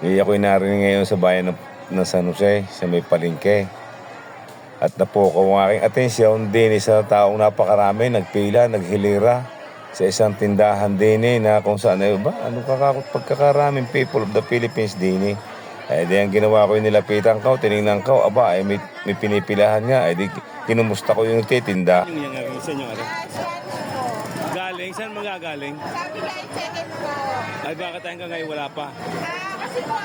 Ako'y narinig ngayon sa bayan ng San Jose, sa may palengke. At napukaw ang aking atensyon din sa taong napakarami, nagpila, naghilira sa isang tindahan din na kung saan ay ba, anong pagkakaraming people of the Philippines din. Di ang ginawa ko yung nilapitan ko, tinignan ko, aba, may pinipilahan nga, di kinumusta ko yung titinda. Yung isa nyo, ano? Galing? Saan magagaling? Sabi nga, i-check-in po. Ay, bakit hanggang ngayon wala pa? Kasi po,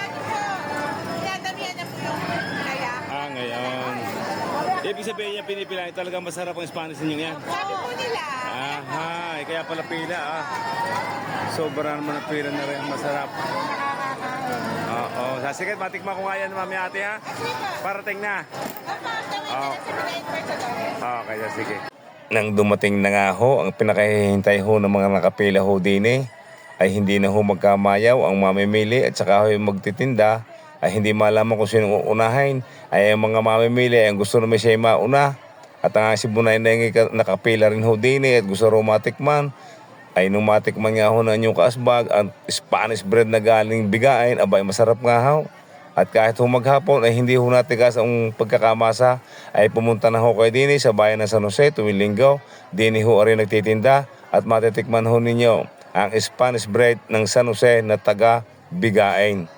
dinadamihan na po yung kaya. Ngayon. Ibig sabihin niya, pinipilahan talaga masarap ang Spanish ninyo yan. Sabi po nila. Kaya pala pila, Sobra naman ang pila na rin, masarap. Oo. Sige, matikman ko nga yan, mami ate, ha? Parating na. Okay, sige. Nang dumating na nga ho, ang pinakahihintay ho ng mga nakapila ho din ay hindi na ho magkamayaw ang mamimili at saka ho yung magtitinda ay hindi malaman kung sino uunahin. Ay ang mga mamimili ay gusto naman siya mauna. At ang sibunay na yung nakapila rin ho din at gusto rin matikman. Ay nung matikman nga ho na yung kaasbag, ang Spanish bread na galing bigain, abay masarap nga ho. At kahit ho maghapon ay hindi ho natigas ang pagkakamasa, ay pumunta na ho kayo din sa bayan ng San Jose tuwing linggo. Din ho rin nagtitinda at matitikman ho ninyo ang Spanish bread ng San Jose na taga bigain.